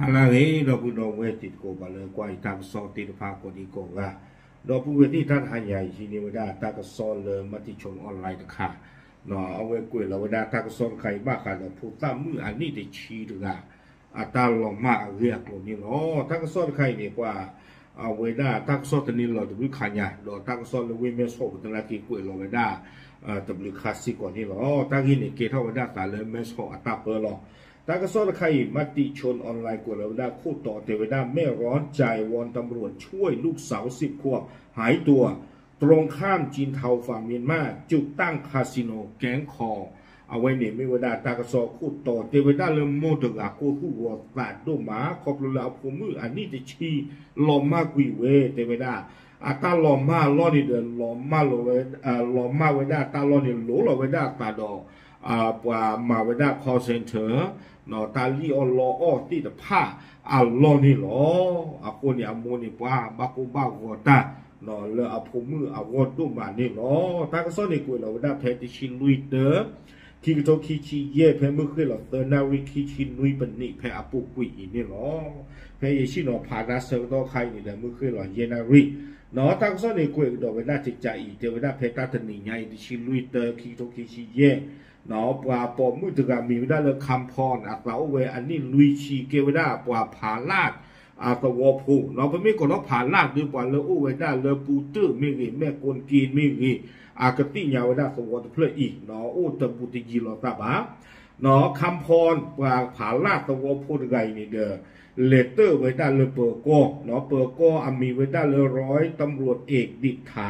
Alare do puno weti ko bale kwa itam so ti pa ko di ko ga do pu weti tan hanya ji ni wada ta ka so le mati chong online ta kha no awe ko la wada ta ka so kai ba ka do pu ta mu an ni de chi du ga ata lo ma ria ko ni lo ta ka so kai ni kwa awe da ta ka so ta ni lo du kha nya do ta ka so le we me so ta la ki ko lo wada ta blu kha si ko ni lo ta gi ni ke ta wada ta le me so ata pe loตากสอใครมติชนออนไลน์กว่าเราได้คู่ต่อเทวดาไม่ร้อนใจวอนตำรวจช่วยลูกสาว10 ขวบหายตัวตรงข้ามจีนเทาฝั่งเมียนมาจุดตั้งคาสิโนแก๊งคอเอาไว้เนี่ยไม่ว่าได้ตากสอคู่ต่อเทวดาเริ่มโมดกาคู่หัวตาดหมาขอบเราผมมืออันนี้จะชี้ลมมากวิเวเทวดาตาลมมาล้อนี่เดินลมมาลอยลมมาไว้ได้ตาล้อนี่หลเราไว้ได้ตาดอปว่ามาไว้ได้ call center นอตาลีออลออที่ตะผ้าลอนี่หรอคนนี่โมนี่ว่าบักบ้ากอตานอเลอผมมือวอดตุ้มมานี่หรอตากระซ้อนนี่กูเราได้แพ้ที่ชิลุยเตอที่กระโจคีชีเย่แพ้มือขึ้นหรอเตอร์นาวิคีชิลุยเป็นนี่แพ้ปุกุยนี่หรอแพ้ยี่ชินอพาดาเซอร์ต่อใครนี่เดมือขึ้นหรอเยนารินอตากระซ้อนนี่กูเราได้จิตใจอีเทวดาแพ้ตาตนีไงที่ชิลุยเตอคีโตคีชีเย่เนาะปว่าปอมือตกามีไม่ได้เลยคำพรเราเวอันนี้ลุยชีเกวด้าปว่าผาลาดตะวอผูเนาะไม่ก่อนเนาะผาลาดดีกว่าเลยโอเวด้าเลยปูตื้อไม่รีแม่กวนกีนไม่รีกติยาวด้าสวอตเพลอีกเนาะโอ้ตะบุตรยีเราตาบ้าเนาะคำพรปว่าผาลาดตะวอผูไงนี่เด้อเลเตอร์ไว้ด้าเลยเปิดก้เนาะเปิดก้มีไว้ด้าเลย100 ตำรวจเอกดิษฐา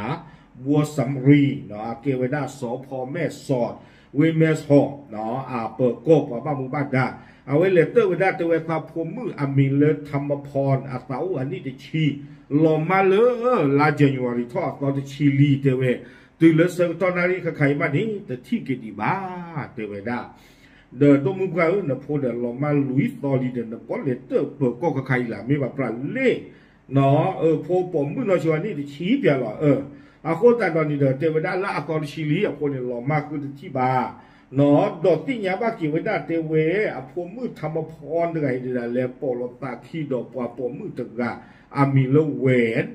บัวสำรีเนาะเกวด้าสพแม่สอดวิเมสฮอเนาะเปิดโกบบ้ามุบ้าดาเอาไว้เลเตอร์ไว้ได้ตัวเวลาพมมือมีเลธรรมพรเสาอันนี้จะชีลอมาเลยลาเจนวาริทอตอนจะชีลีเตเวตัวเลเซอร์ตอนนั้นใครมานี่แต่ที่กิดีบ้าเตเวด้าเดินตัวมุกาเนพอเดินลอมาลุยตอรีเดินพอเลเตอร์เปิดโกกับใครล่ะไม่แบบปลาเล่เนาะพอผมมือเราชวนนี่จะชี้เปล่าหรอคนแต่ตอนนี้เทวดาละกอริชิลีคนเนี่ยหล่อมากคือที่บาเนาะดอกที่ยาบ้ากิวดาเทเวผมมือทำมาพรอะไรเดี๋ยวแล้วปอลตาขี้ดอกปลาผมมือตะกามีเลเวน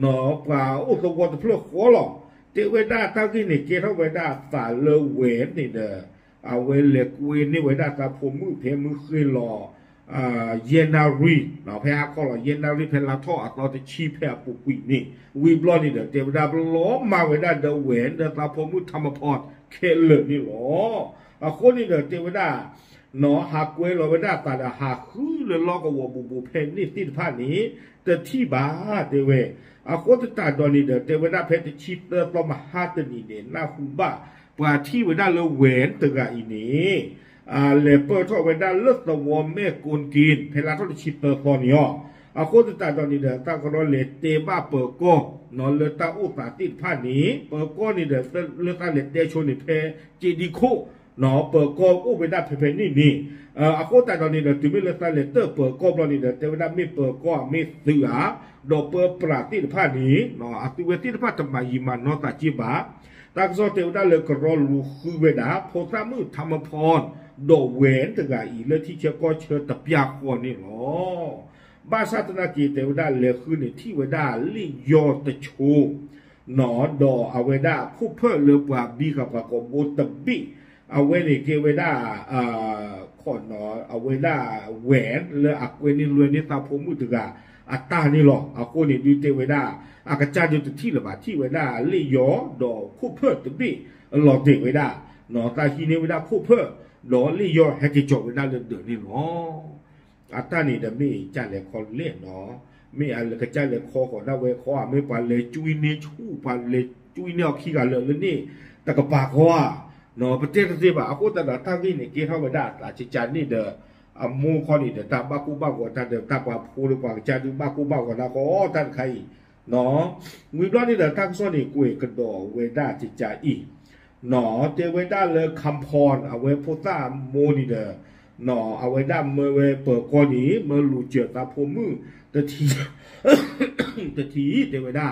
เนาะปลาโอ้ตัวตัวเพื่อขอหรอเทวดาตั้งที่นี่เกี่ยวเวดาสาเลเวนนี่เด้อเวเล็กเวนนี่เวดาตาผมมือเพมือเคยหล่อเยนารีเนาะแพ้ก็หล่อเยนารีเพลาท่อเราจะชี้แพ้ปุกุยนี่วีบลอนี่เด้อเทวดาล้อมมาเวดาเดเวนเดตาผมมือธรรมพรเคเลนี่หรอคนนี่เด้อเทวดาเนาะหากเวลเวดาตาหากคือเลยล้อกับวัวบูเพนนี่ติดผ้านี้แต่ที่บ้าเทเวคนที่ตาดอนนี่เด้อเทวดาเพชรชีเตอร์ต่อมาหาตนี่เด่นหน้าคุบ้าปว่าที่เวดาเลเวนตึกอีนี้เลเปอร์ทอเวดาเลือกตะวอมแม่กุนกินเพลาทอชิเตอร์คอนยอคนที่ตาดอนนี่เด้อตาก็รอเลเตบ้าเปิดโก้นอนเลตาอุปาติดผ้านี้เปิดโก้นี่เด้อเลตาเลเตชนิเพจีดีโคเนาะเปิดโก้อุเวดาเพนี่คนแต่ตอนนี้เด้อถึงไม่เลตาเลเตอร์เปิดโก้ตอนนี้เด้อเทวดาไม่เปิดโก้ไม่เสือดอกเปิดปราติดผ้านี้เนาะติเวติดผ้าทำไมยิมันเนาะตาจีบาตากซอเทวดาเลยก็รอลูคือเวดาโพธามือธรรมพรโดเวนตะกาอีเลยที่เชื่อก็เชื่อตะปยาคนนี่หรอบาสาตนากีเทวดาเลยคือในที่เวดาลิยอตะโชหนอดอเอาเวดาผู้เพื่อเลือกว่าบีกับกับโบตบีเอาเวนี่เกเวดาขอนหนอเอาเวดาแหวนเลยอักเวนี่รวยนี่ตาพมุตกาอัตตานี่หรอเอาคนนี่ดูเทวดาอากาศอยู่ที่ละบาที่เวดาลิยอดอผู้เพื่อตบีหลอดเทวดาหนอตาฮีเนเวดาผู้เพื่อหลอลิยอให้กิจเวดาเดือดนี่หรออัตตานี่เดมีจ่าเล็กคนเล่นเนาะมีอะไรก็จ่าเล็กคอของดาวเวคอไม่ปานเลยจุยเนี่ยชูปานเลยจุยเนี่ยขี้กันเลยนี่แต่ก็ปากเขาเนาะประเทศที่แบบakuแต่ละท่าที่นี่เกี่ยวกับด้านอาชีพจันนี่เด้อมูข้อนี่เด้อตาบ้ากูบ้ากว่าท่านเด้อตาบ้าพูดกว่าจันดูบ้ากูบ้ากว่านะก็ท่านใครเนาะวิบล้อนี่เด้อท่านส่วนนี่กุยกระโดดเวด้าจิตใจอีเนาะเทเวด้าเลยคำพรเอาไว้พุทธาโมนี่เด้อเนาะเอาไว้ด้าเมื่อเวเปิดก้อนนี้เมื่อลูเจียตาพมือแต่ทีเทเวด้า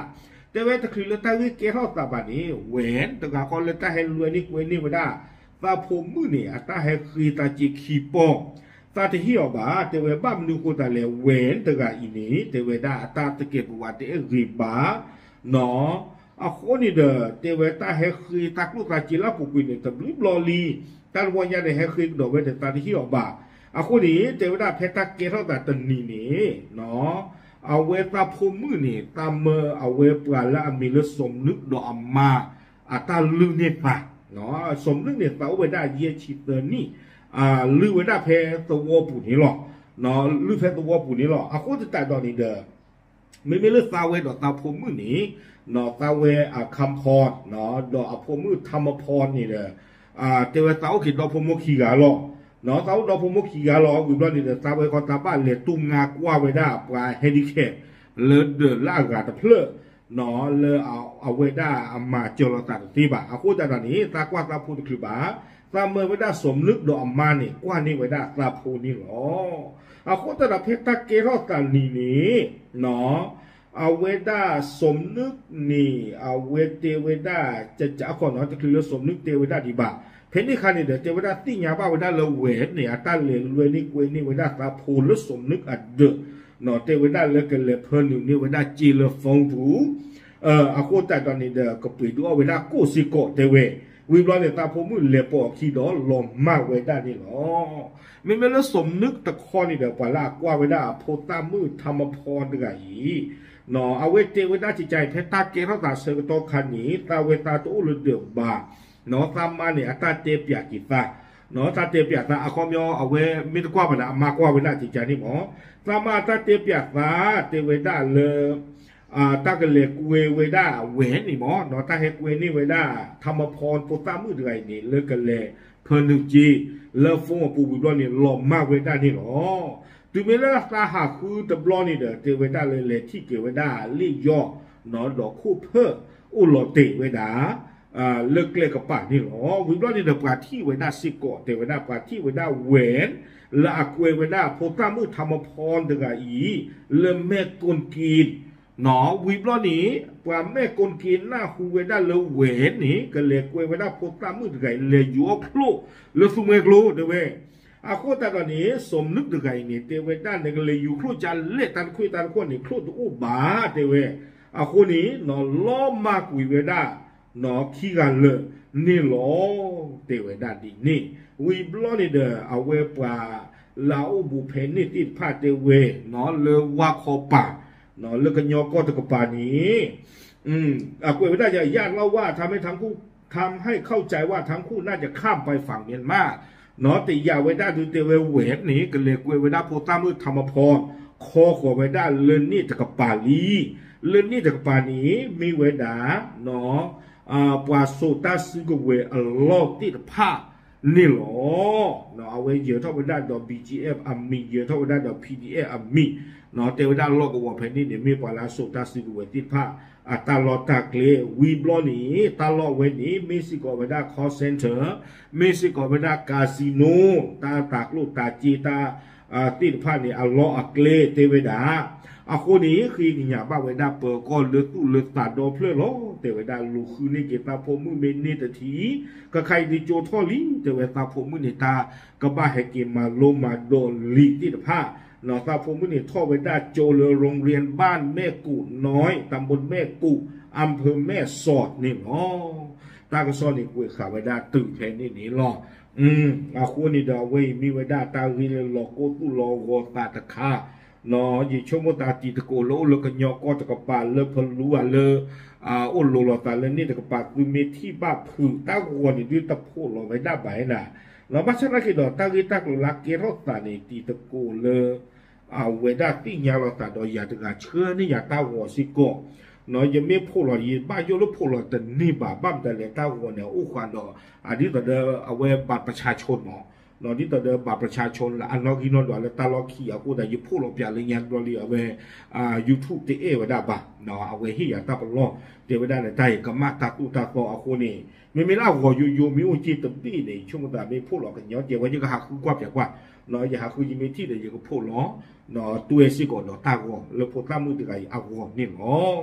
แต่เวทคือเลต้าวิเกเข้าตาบานี้เวนแต่ก็คนเลต้าให้รวยนี่เวนี่เวด้า ตาผมมือเนี่ยตาให้คือตาจีขีปองตาที่เหี่ยวบ่าเตวบ้ามนูกูตาเลเวนตะกะอีนี้เตวดาตาตะเก็บว่าเตรีบ้าเนาะอะคนนี่เด้อเตวตาให้คือตาลูกตาจีละปุกุยเนี่ยตะบลิบลอลีตาวันยาได้ให้คือดอกเวทตาที่เหี่ยวบ่าอะคนนี้เตวดาเพตาเกเท่าตาตะนีนี่เนาะเอาเวตาผมมือนี่ตาเมอเอาเวปลาละมีละสมนึกดอกอัมมาอะตาลือเนี่ยปะเนาะสมนึกเนี่ยตาเวดาเยชิเตนี่ลือเวดาเพตัวปุ่นนี่หรอเนาะลือเพตัวปุ่นนี่หรออะโคจะแต่ตอนนี้เด้อไม่ลือตาเวดอกตาผมมือนี่เนาะตาเวคำพรเนาะดอกอะผมมือธรรมพรนี่เด้อเตวตาโอเคดอกผมมือขี้กาหรอเนาะตาดอกผมมือขี้กาหรอวิบลอนี่เด้อตาเวคอตาบ้านเลตุ้มงากว่าเวดาปลาเฮดิเคเลเดอลากาตะเพลเนาะเลเอาเวดาอามาเจรตาที่บ่าอะโคแต่ตอนนี้ตากว่าตาพูดคือบ่าตาเมื่อเวดาสมนึกดอกอัมมานี่กว่านี่เวดาตาพูนี่หรออะโคแต่ละเพตาเกรอตานี่เนาะเอาเวดาสมนึกนี่เอาเวเตเวดาจะขอเนาะจะคือสมนึกเตเวดาดีบ่าเพนี่คันนี่เด้อเตเวดาติญาบ่าเวดาเลเวเนี่ยตาเลรวยนี่กวยนี่เวดาตาพูลสมนึกอัดเดเนาะเตเวดาเลกันเลเพนอยู่นี่เวดาจีเลฟงผูอะโคแต่ตอนนี้เด้อก็ไปดูเอาเวดาโกสิโกเตเววิบลอเนี่ยตาผมมือเล็บปอกขี้ดอลมมากเวดานี่หรอไม่แล้วสมนึกตะคอนี่เดี๋ยวปลากว่าเวดาโพตามือธรรมพรดึกอีเนาะเอาเวเตเวดาจิตใจเพตาเกเราตาเสกโตคันนี้ตาเวตาโตอุลเดือบาเนาะตามมาเนี่ยตาเตเปียกิตาเนาะตาเตเปียตาอะคอมยอเอาเวมิตรกว่ามันมากว่าเวดาจิตใจนี่หมอตามาตาเตเปียตาเตเวดาเลตาเกเลกเวดาเวนี่หมอเนาะตาเฮกเวนี่เวดาธรรมพรโพตามือเดือยนี่เลกเลเพนึกจีเลฟงปูบิบลอนี่หล่อมากเวดานี่หรอตุเมลตาหาคือตะบลอนี่เด้อเตเวดาเลที่เกเวดาลี่ยอเนาะดอกคู่เพ้ออุลเตเวดาเลิกเกลกับป่านี่หรอวิบลอนี่เด้อปาที่เวดาสิโกเตเวดาปาที่เวดาเวนละอักเวดาโพตามือธรรมพรเดกอีเลแม่กนกีนหนอวิบลอนี้ปาแม่กนกีนหน้าฮูเวดาเลเวนนี่ก็เลกเวดาโพตามือเดกเลยูอคลูเลสุเมกลูเดเวอาโคตาตอนนี้สมนึกดึกไงนี่เตเวด้านในกเลยอยู่ครูจันเล่ตันคุยตันคนนี่ครูตัวอุบาเตเวอาโคนี้นอล้อมากวิเวดานอขี้กันเลยนี่ล้อเตเวด้านดีนี่วิบล้อนี่เด้อเอาเวปลาลาอุบุเพนนี่ติดผ้าเตเวนอเลวาคอปานอเลกันยอก็ตะกปานี้อาคุยไม่ได้จะญาติเล่าว่าทำให้ทั้งคู่ทำให้เข้าใจว่าทั้งคู่น่าจะข้ามไปฝั่งเมียนมาเนาะแต่ยาเวด้าดูเตเวเวทนี่ก็เลยเวด้าโพตามือธรรมพรคอขอเวด้าเลนนี่จากปาลีเลนนี่จากปานี้มีเวด้าเนาะปวาโซตาซึกเวอลอติดผ้านี่หรอเนาะเอาไว้เยอะเท่าเวด้าดอก BGF อามีเยอะเท่าเวด้าดอก PDF อามีเนาะแต่เวด้าลอกกับว่าเพนนี่เนี่ยมีปวาลาโซตาซึกเวติดผ้าตลอดตากเลวีบลอนี้ตลอดเวนี้มีสิกอเวดาคอเซ็นเตอร์มีสิกอเวดาคาสิโนตาตากลูกตาจีตาติดผ้านี่อัลลออักเลเตเวดาคนนี้คือเนี่ยบ้าเวดาเปิดก็เลือดตู้เลือดตาโดเพลล้อเตเวดาลูกคือนี่เกตาพมือเมนนี่แต่ทีก็ใครดิโจทอลิเตเวดาพมือนี่ตาก็บ้าให้เกมาโลมาโดนลีติดผ้าเนาะตาพมุนี่ท่อเวดาโจเลโรงเรียนบ้านแม่กูน้อยตำบลแม่กูอำเภอแม่สอดนี่เนาะตาก็สอนนี่คุยข่าวเวดาตึงแทนนี่หรอคู่นี่ดาเวมีเวดาตาวิเลลอโกตุลอวอตาตะคาเนาะยิ่งชั่วโมงตาตีตะโกโลเลกันยอก็ตะกปาเลพลัวเลอุลโลตาเลนี่ตะกปาคือมีที่บ้าผือตาวัวนี่ด้วยตะโพลเวดาใบน่ะเราไม่ใช่นักกีฬาตากีตากุลักเกรอตานี่ตีตะโกเลเวดาที่ยาเราตัดดอยาตกาเชื่อนี่ยาตาหัวสิโกเนาะยังไม่พูดหรอกยี่บ้าโยลูพูดหรอกแต่นี่บ้าบ้ามแต่เลี้ยตาหัวเนี่ยอู้ขวัญดอกอันนี้ต่อเดิมเอาไว้บัตรประชาชนเนาะนี่ต่อเดิมบัตรประชาชนละอันล็อกอินนอนดอกแล้วตาล็อกขี้เอากูแต่ยี่พูดหรอกอย่าเลยยันดอลลี่เอาไว้YouTube ที่ไว้ได้บ้าเนาะเอาไว้ที่ยาตาปลอเดี๋ยวไว้ได้ในใจก็มาตาตูตาโตเอาคนนี่ไม่เล่าหัวอยู่มีอุจิตตีในช่วงต่างไม่พูดหรอกกันย้อนเดี๋ยววันนี้ก็หาคือกว่าจากว่าเนาะอย่าหาคือยังไม่ที่เดี๋ยวก็พูดหรอเนาะตัวสิก่อนเนาะตาหัวแล้วพูดตามมือถือไอ้เอาหัวนี่เนาะ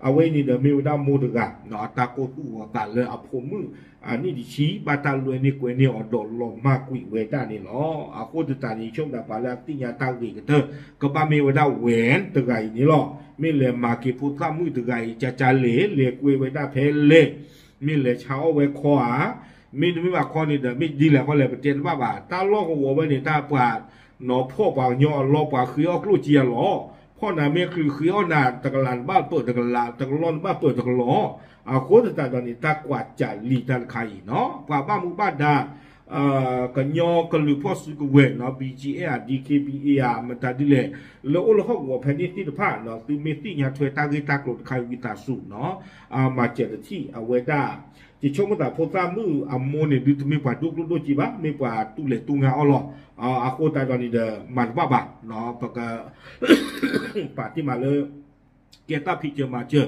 เอาไว้นี่เดมิวดามูดกะเนาะตาโกตูตาเลยอพมืออันนี้ดิชีบาตาลวยนี่กวยนี่อดอลมากกุยเวดานี่เนาะอาโคตตานี่ชมดาบาลาติญาตาวีกะเตก็ปาเมวดาแหวนตะไกนี่เนาะมีเลมากิพุทธมือตะไกจะเลกวยเวดาเพเลมีเลเช้าไว้ขวามีว่าข้อนี้เด้อมีดีแหละข้อเลยประเด็นว่าตาลอกหัวไว้นี่ตาปาดเนาะพ่อปากย่อลอปากคือออกลูกเจียหรอพ่อนาเมียคือเอาหนาตะกลานบ้านเปิดตะกลานตะกลอนบ้านเปิดตะกลออาโคตตาตอนนี้ตากวาดจ่าลีตันไข่เนาะกว่าบ้านมุบ้านดากันยอกันหรือพ่อสุกเวเนาะ BGA DKBA มันตาดิเลยแล้วอุลหอกหัวแผ่นดินที่ผ่านเนาะคือเมติญาถวยตาเกตากรดไข่วิตาสุเนาะมาเจอที่เอาเวดาจิชมตาพอตามืออโมเนี่ยดูมีกว่าดุกดูจีบะมีกว่าตุเลตุงาอ๋อหรออาโคตาตอนนี้เดมันว่าบะเนาะปะกะปาที่มาเลยเกตาพิเจมาเจอ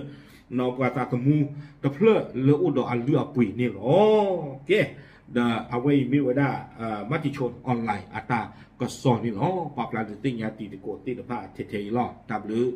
นอกว่าตาตมูตะเพลเลอุดอัลลือปุยนี่หรอโอเคเดเอาไว้มีไว้ได้มัติชนออนไลน์อัตราก็สอนนี่หรอปรับลานติงยาตีตะโกตีตะพาเทหรอดับลือ